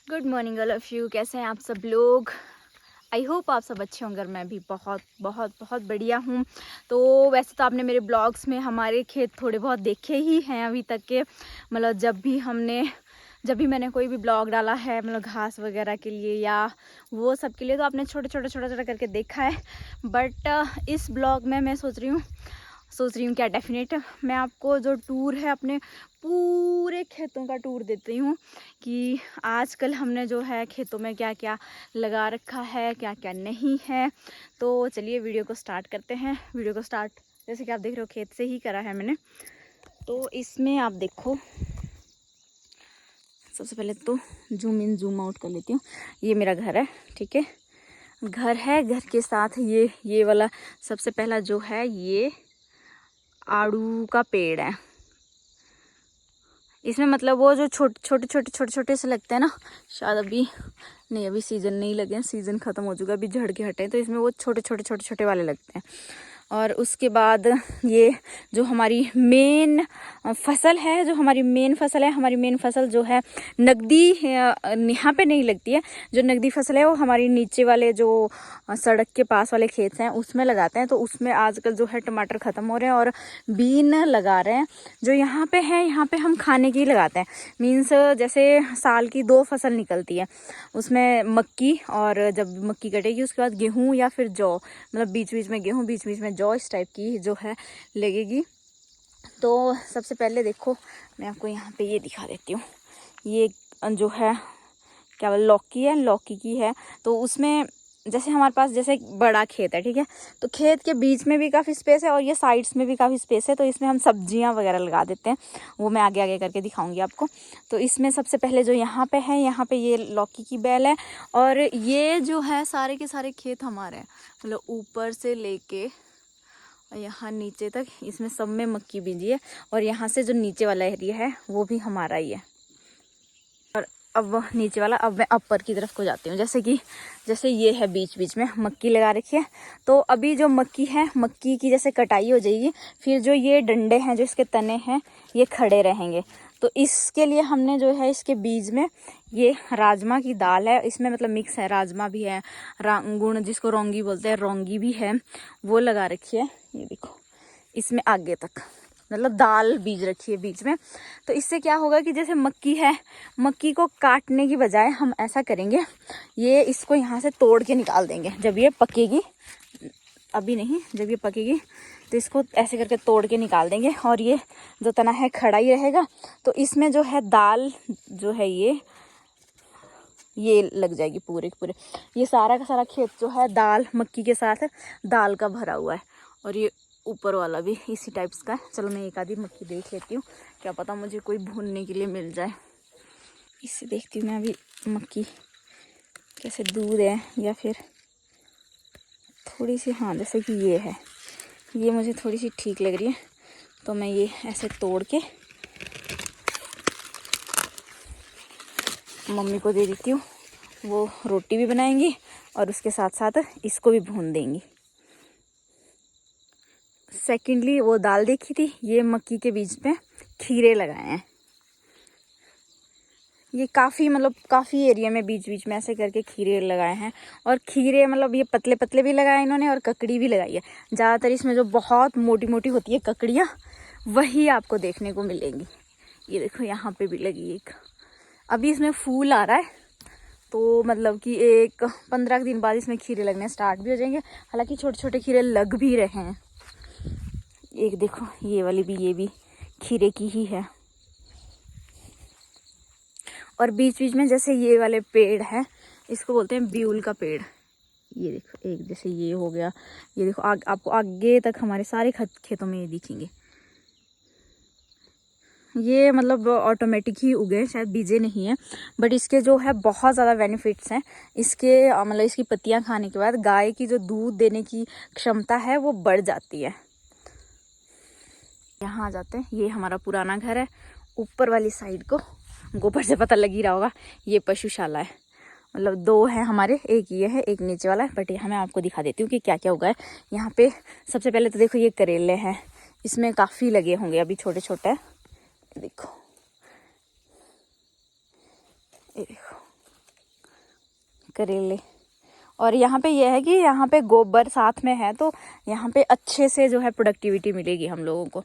Good morning all of you. कैसे हैं आप सब लोग? आई होप आप सब अच्छे होंगे। मैं भी बहुत बहुत बहुत बढ़िया हूँ। तो वैसे तो आपने मेरे ब्लॉग्स में हमारे खेत थोड़े बहुत देखे ही हैं अभी तक के। मतलब जब भी मैंने कोई भी ब्लॉग डाला है, मतलब घास वगैरह के लिए या वो सब के लिए, तो आपने छोटे छोटे करके देखा है। बट इस ब्लॉग में मैं सोच रही हूँ क्या, डेफिनेट मैं आपको जो टूर है अपने पूरे खेतों का टूर देती हूँ कि आजकल हमने जो है खेतों में क्या क्या लगा रखा है, क्या क्या नहीं है। तो चलिए वीडियो को स्टार्ट करते हैं। वीडियो को स्टार्ट जैसे कि आप देख रहे हो खेत से ही करा है मैंने। तो इसमें आप देखो, सबसे पहले तो जूम इन जूम आउट कर लेती हूँ। ये मेरा घर है, ठीक है। घर के साथ ये वाला सबसे पहला जो है ये आड़ू का पेड़ है। इसमें मतलब वो जो छोटे से लगते हैं ना, शायद अभी नहीं, अभी सीजन नहीं लगे हैं, सीजन खत्म हो चुका है, अभी झड़ के हटे हैं, तो इसमें वो छोटे वाले लगते हैं। और उसके बाद ये जो हमारी मेन फसल है, हमारी मेन फसल जो है नकदी यहाँ पे नहीं लगती है। जो नकदी फसल है वो हमारी नीचे वाले जो सड़क के पास वाले खेत हैं उसमें लगाते हैं। तो उसमें आजकल जो है टमाटर ख़त्म हो रहे हैं और बीन लगा रहे हैं। जो यहाँ पे है, यहाँ पे हम खाने की लगाते हैं। मीन्स जैसे साल की 2 फसल निकलती है, उसमें मक्की, और जब मक्की कटेगी उसके बाद गेहूँ या फिर जौ, मतलब बीच बीच में गेहूँ बीच बीच में जौ, इस टाइप की जो है लगेगी। तो सबसे पहले देखो, मैं आपको यहाँ पे ये दिखा देती हूँ। ये जो है क्या बोल, लौकी है, लौकी की है। तो उसमें जैसे हमारे पास जैसे एक बड़ा खेत है, ठीक है, तो खेत के बीच में भी काफ़ी स्पेस है और ये साइड्स में भी काफ़ी स्पेस है। तो इसमें हम सब्जियां वगैरह लगा देते हैं, वो मैं आगे आगे करके दिखाऊंगी आपको। तो इसमें सबसे पहले जो यहाँ पे है, यहाँ पे ये लौकी की बेल है। और ये जो है सारे के सारे खेत हमारे हैं, मतलब ऊपर से लेके यहाँ नीचे तक, इसमें सब में मक्की बीजी है। और यहाँ से जो नीचे वाला एरिया है वो भी हमारा ही है। और अब वो नीचे वाला, अब मैं अपर की तरफ को जाती हूँ। जैसे ये है बीच बीच में मक्की लगा रखी है। तो अभी जो मक्की है, मक्की की जैसे कटाई हो जाएगी, फिर जो ये डंडे हैं, जो इसके तने हैं, ये खड़े रहेंगे। तो इसके लिए हमने जो है इसके बीज में ये राजमा की दाल है, इसमें मतलब मिक्स है, राजमा भी है, गुण जिसको रौंगी बोलते हैं, रौंगी भी है, वो लगा रखी है। ये देखो, इसमें आगे तक मतलब दाल बीज रखी है बीच में। तो इससे क्या होगा कि जैसे मक्की है, मक्की को काटने की बजाय हम ऐसा करेंगे, ये इसको यहाँ से तोड़ के निकाल देंगे जब ये पकेगी। अभी नहीं, जब ये पकेगी तो इसको ऐसे करके तोड़ के निकाल देंगे और ये जो तना है खड़ा ही रहेगा। तो इसमें जो है दाल जो है ये लग जाएगी पूरे के पूरे। ये सारा का सारा खेत जो है दाल, मक्की के साथ दाल का भरा हुआ है। और ये ऊपर वाला भी इसी टाइप्स का है। चलो मैं एक आधी मक्की देख लेती हूँ, क्या पता मुझे कोई भूनने के लिए मिल जाए। इससे देखती हूँ मैं अभी मक्की कैसे दूध है या फिर थोड़ी सी, हाँ जैसे कि ये है, ये मुझे थोड़ी सी ठीक लग रही है। तो मैं ये ऐसे तोड़ के मम्मी को दे देती हूँ, वो रोटी भी बनाएंगी और उसके साथ साथ इसको भी भून देंगी। सेकेंडली वो दाल देखी थी, ये मक्की के बीच में खीरे लगाए हैं। ये काफ़ी एरिया में बीच बीच में ऐसे करके खीरे लगाए हैं। और खीरे मतलब ये पतले पतले भी लगाए इन्होंने और ककड़ी भी लगाई है। ज़्यादातर इसमें जो बहुत मोटी मोटी होती है ककड़ियाँ, वही आपको देखने को मिलेंगी। ये देखो यहाँ पे भी लगी एक। अभी इसमें फूल आ रहा है, तो मतलब कि एक 15 दिन बाद इसमें खीरे लगने स्टार्ट भी हो जाएंगे। हालांकि छोटे छोटे खीरे लग भी रहे हैं। एक देखो ये वाली भी, ये भी खीरे की ही है। और बीच बीच में जैसे ये वाले पेड़ है, इसको बोलते हैं ब्यूल का पेड़। ये देखो, एक जैसे ये हो गया, ये देखो आपको आगे तक हमारे सारे खेतों में ये दिखेंगे। ये मतलब ऑटोमेटिक ही उगे, शायद बीजे नहीं है, बट इसके जो है बहुत ज़्यादा बेनिफिट्स हैं। इसके मतलब इसकी पत्तियां खाने के बाद गाय की जो दूध देने की क्षमता है वो बढ़ जाती है। यहाँ आ जाते हैं, ये हमारा पुराना घर है। ऊपर वाली साइड को गोबर से पता लग ही रहा होगा, ये पशुशाला है। मतलब 2 है हमारे, एक ये है, एक नीचे वाला है। बट यहाँ मैं आपको दिखा देती हूँ कि क्या क्या उगा है यहाँ पे। सबसे पहले तो देखो ये करेले हैं, इसमें काफ़ी लगे होंगे, अभी छोटे छोटे। देखो ये देखो, करेले। और यहाँ पे ये है कि यहाँ पे गोबर साथ में है, तो यहाँ पे अच्छे से जो है प्रोडक्टिविटी मिलेगी हम लोगों को।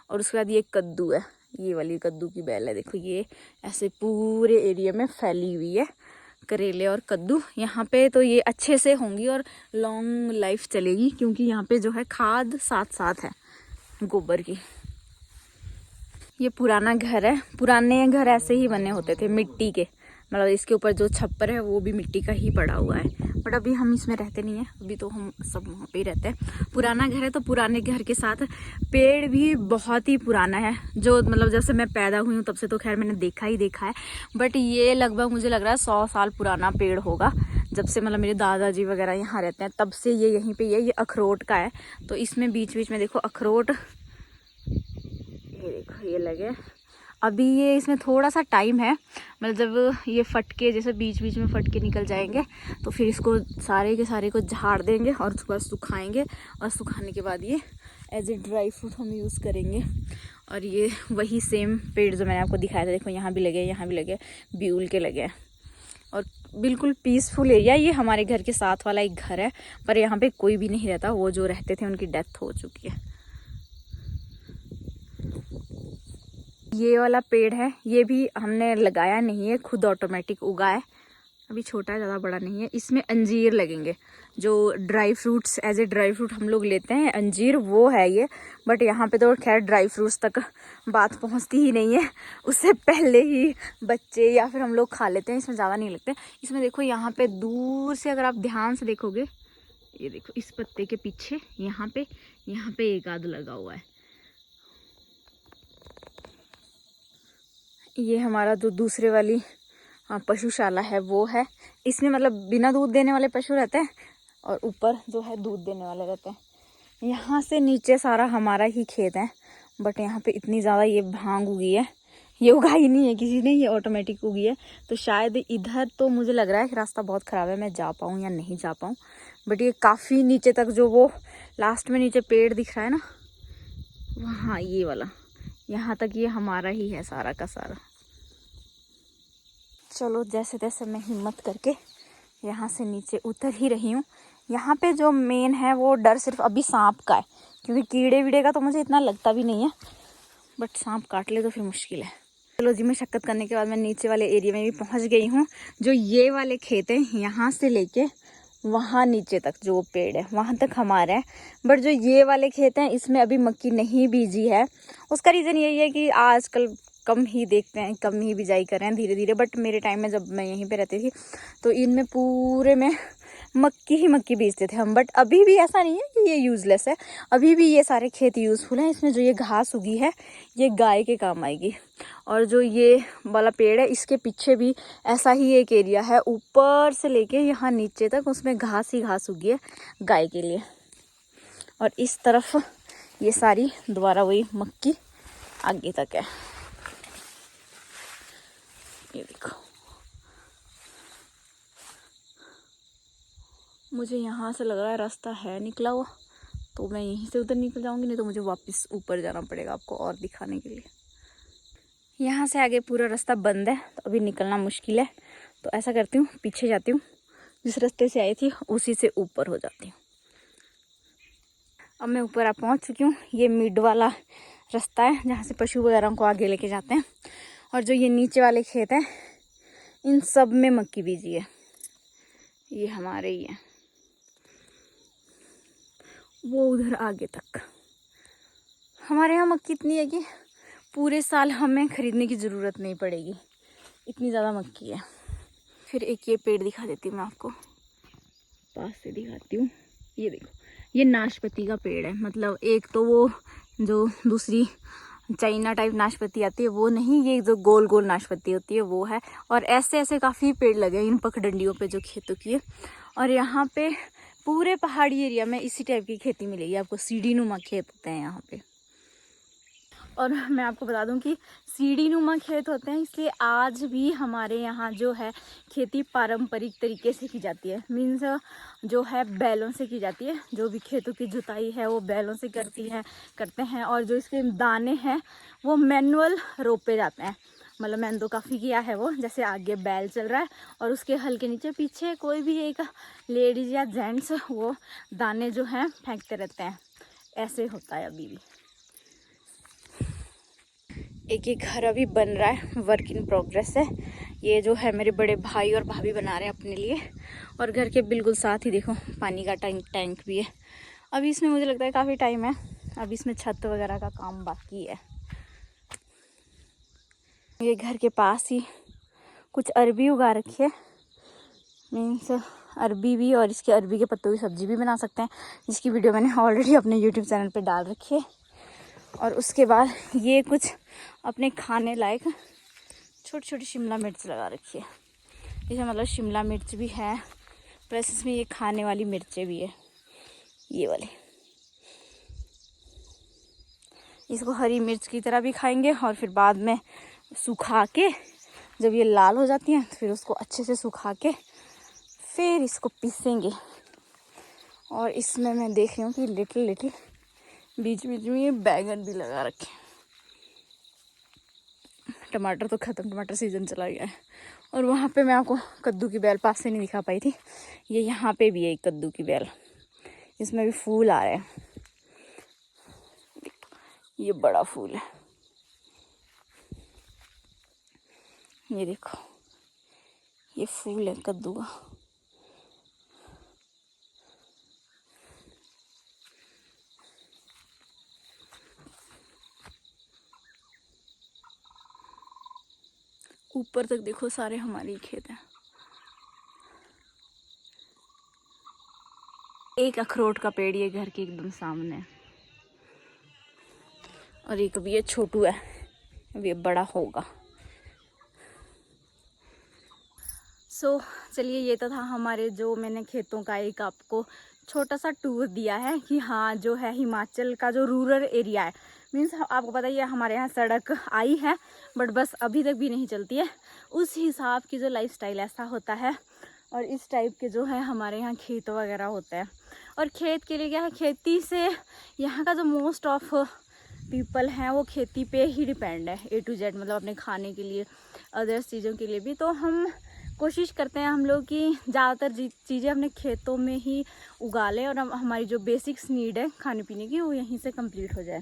और उसके बाद ये कद्दू है, ये वाली कद्दू की बेल है, देखो ये ऐसे पूरे एरिया में फैली हुई है, करेले और कद्दू। यहाँ पे तो ये अच्छे से होंगी और लॉन्ग लाइफ चलेगी, क्योंकि यहाँ पे जो है खाद साथ साथ है गोबर की। ये पुराना घर है, पुराने घर ऐसे ही बने होते थे मिट्टी के, मतलब इसके ऊपर जो छप्पर है वो भी मिट्टी का ही पड़ा हुआ है। बट अभी हम इसमें रहते नहीं हैं, अभी तो हम सब वहाँ पे ही रहते हैं। पुराना घर है तो पुराने घर के साथ पेड़ भी बहुत ही पुराना है, जो मतलब जब से मैं पैदा हुई हूँ तब से तो खैर मैंने देखा ही देखा है। बट ये लगभग मुझे लग रहा है 100 साल पुराना पेड़ होगा, जब से मतलब मेरे दादाजी वगैरह यहाँ रहते हैं तब से ये यहीं पर। ये अखरोट का है, तो इसमें बीच बीच में देखो अखरोट, ये देखो ये लगे। अभी ये इसमें थोड़ा सा टाइम है, मतलब जब ये फटके जैसे बीच बीच में फटके निकल जाएंगे तो फिर इसको सारे के सारे को झाड़ देंगे और उसके बाद सुखाएंगे, और सुखाने के बाद ये एज ए ड्राई फ्रूट हम यूज़ करेंगे। और ये वही सेम पेड़ जो मैंने आपको दिखाया था, देखो यहाँ भी लगे, यहाँ भी लगे, ब्यूल के लगे हैं। और बिल्कुल पीसफुल एरिया। ये हमारे घर के साथ वाला एक घर है, पर यहाँ पे कोई भी नहीं रहता, वो जो रहते थे उनकी डेथ हो चुकी है। ये वाला पेड़ है, ये भी हमने लगाया नहीं है, खुद ऑटोमेटिक उगा है, अभी छोटा है, ज़्यादा बड़ा नहीं है। इसमें अंजीर लगेंगे, जो dry fruits as a dry fruit हम लोग लेते हैं अंजीर, वो है ये। बट यहाँ पे तो खैर ड्राई फ्रूट्स तक बात पहुँचती ही नहीं है, उससे पहले ही बच्चे या फिर हम लोग खा लेते हैं, इसमें ज़्यादा नहीं लगते। इसमें देखो यहाँ पे दूर से अगर आप ध्यान से देखोगे, ये देखो इस पत्ते के पीछे यहाँ पे एक आध लगा हुआ है। ये हमारा जो दूसरे वाली पशुशाला है वो है, इसमें मतलब बिना दूध देने वाले पशु रहते हैं और ऊपर जो है दूध देने वाले रहते हैं। यहाँ से नीचे सारा हमारा ही खेत है, बट यहाँ पे इतनी ज़्यादा ये भांग उगी है, ये उगाई नहीं है किसी ने, ये ऑटोमेटिक उगी है। तो शायद इधर तो मुझे लग रहा है कि रास्ता बहुत ख़राब है, मैं जा पाऊँ या नहीं जा पाऊँ। बट ये काफ़ी नीचे तक, जो वो लास्ट में नीचे पेड़ दिख रहा है ना वहाँ, ये वाला यहाँ तक ये हमारा ही है सारा का सारा। चलो जैसे तैसे मैं हिम्मत करके यहाँ से नीचे उतर ही रही हूँ। यहाँ पे जो मेन है वो डर सिर्फ अभी सांप का है, क्योंकि कीड़े वीड़े का तो मुझे इतना लगता भी नहीं है, बट सांप काट ले तो फिर मुश्किल है। चलो जी, मशक्कत करने के बाद मैं नीचे वाले एरिया में भी पहुँच गई हूँ। जो ये वाले खेत हैं, यहाँ से लेके वहाँ नीचे तक जो पेड़ है वहाँ तक हमारा है। बट जो ये वाले खेत हैं इसमें अभी मक्की नहीं बीजी है। उसका रीज़न यही है कि आजकल कम ही देखते हैं, कम ही बिजाई कर रहे हैं धीरे धीरे। बट मेरे टाइम में जब मैं यहीं पे रहती थी तो इनमें पूरे में मक्की ही मक्की बेचते थे हम। बट अभी भी ऐसा नहीं है कि ये यूज़लेस है, अभी भी ये सारे खेत यूज़फुल हैं। इसमें जो ये घास उगी है ये गाय के काम आएगी। और जो ये वाला पेड़ है इसके पीछे भी ऐसा ही एक एरिया है, ऊपर से लेके यहाँ नीचे तक उसमें घास ही घास उगी है गाय के लिए। और इस तरफ ये सारी दोबारा वही मक्की आगे तक है, ये देखो। मुझे यहाँ से लग रहा है रास्ता है निकला हुआ, तो मैं यहीं से उधर निकल जाऊँगी, नहीं तो मुझे वापस ऊपर जाना पड़ेगा आपको और दिखाने के लिए। यहाँ से आगे पूरा रास्ता बंद है, तो अभी निकलना मुश्किल है। तो ऐसा करती हूँ, पीछे जाती हूँ, जिस रास्ते से आई थी उसी से ऊपर हो जाती हूँ। अब मैं ऊपर आ पहुँच चुकी हूँ। ये मिड वाला रास्ता है जहाँ से पशु वगैरह को आगे लेके जाते हैं। और जो ये नीचे वाले खेत हैं इन सब में मक्की बीजी है, ये हमारे ही है, वो उधर आगे तक। हमारे यहाँ मक्की इतनी है कि पूरे साल हमें ख़रीदने की ज़रूरत नहीं पड़ेगी, इतनी ज़्यादा मक्की है। फिर एक ये पेड़ दिखा देती हूँ मैं आपको, पास से दिखाती हूँ। ये देखो, ये नाशपाती का पेड़ है। मतलब एक तो वो जो दूसरी चाइना टाइप नाशपाती आती है वो नहीं, ये जो गोल गोल नाशपाती होती है वो है। और ऐसे ऐसे काफ़ी पेड़ लगे हैं इन पगडंडियों पे जो खेतों की है। और यहाँ पे पूरे पहाड़ी एरिया में इसी टाइप की खेती मिलेगी आपको, सीढ़ी नुमा खेत होते हैं यहाँ पे। और मैं आपको बता दूं कि सीढ़ी नुमा खेत होते हैं इसलिए आज भी हमारे यहाँ जो है खेती पारंपरिक तरीके से की जाती है। मीन्स जो है बैलों से की जाती है, जो भी खेतों की जुताई है वो बैलों से करते हैं। और जो इसके दाने हैं वो मैनुअल रोपे जाते हैं, मतलब मैंने तो काफ़ी किया है वो। जैसे आगे बैल चल रहा है और उसके हल्के नीचे पीछे कोई भी एक लेडीज़ या जेंट्स वो दाने जो हैं फेंकते रहते हैं। ऐसे होता है अभी भी। एक घर अभी बन रहा है, वर्क इन प्रोग्रेस है। ये जो है मेरे बड़े भाई और भाभी बना रहे हैं अपने लिए। और घर के बिल्कुल साथ ही देखो पानी का टैंक भी है। अभी इसमें मुझे लगता है काफ़ी टाइम है, अभी इसमें छत वगैरह का काम बाकी है। ये घर के पास ही कुछ अरबी उगा रखी है, मीन्स अरबी भी, और इसके अरबी के पत्तों की सब्जी भी बना सकते हैं, जिसकी वीडियो मैंने ऑलरेडी अपने यूट्यूब चैनल पे डाल रखी है। और उसके बाद ये कुछ अपने खाने लायक छोटी छोटी शिमला मिर्च लगा रखी है। इसमें मतलब शिमला मिर्च भी है, प्लस इसमें ये खाने वाली मिर्चें भी है, ये वाली। इसको हरी मिर्च की तरह भी खाएंगे और फिर बाद में सुखा के जब ये लाल हो जाती हैं तो फिर उसको अच्छे से सुखा के फिर इसको पीसेंगे। और इसमें मैं देख रही हूँ कि लिटिल बीच बीच में ये बैगन भी लगा रखे। टमाटर तो ख़त्म, टमाटर सीज़न चला गया है। और वहाँ पे मैं आपको कद्दू की बेल पास से नहीं दिखा पाई थी, ये यहाँ पे भी है एक कद्दू की बेल, इसमें भी फूल आ रहे हैं। ये बड़ा फूल है, ये देखो ये फूल है कद्दू का। ऊपर तक देखो सारे हमारे ही खेत हैं। एक अखरोट का पेड़ ये घर के एकदम सामने है, और एक अभी ये छोटू है, अभी ये बड़ा होगा। चलिए ये तो था हमारे जो मैंने खेतों का एक आपको छोटा सा टूर दिया है कि हाँ जो है हिमाचल का जो रूरल एरिया है, मीन्स आपको पता ही है हमारे यहाँ सड़क आई है बट बस अभी तक भी नहीं चलती है। उस हिसाब की जो लाइफस्टाइल ऐसा होता है, और इस टाइप के जो है हमारे यहाँ खेत वगैरह होते हैं। और खेत के लिए क्या है, खेती से यहाँ का जो मोस्ट ऑफ पीपल हैं वो खेती पे ही डिपेंड है, A to Z, मतलब अपने खाने के लिए, अदर्स चीज़ों के लिए भी। तो हम कोशिश करते हैं हम लोग कि ज़्यादातर चीज़ें अपने खेतों में ही उगा लें और हमारी जो बेसिक्स नीड है खाने पीने की वो यहीं से कंप्लीट हो जाए।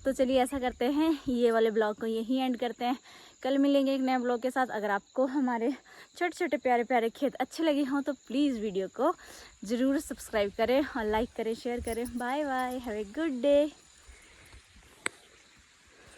तो चलिए ऐसा करते हैं, ये वाले ब्लॉग को यहीं एंड करते हैं। कल मिलेंगे एक नए ब्लॉग के साथ। अगर आपको हमारे छोटे छोटे प्यारे प्यारे खेत अच्छे लगे हों तो प्लीज़ वीडियो को ज़रूर सब्सक्राइब करें और लाइक करें, शेयर करें। Bye bye, have a good day.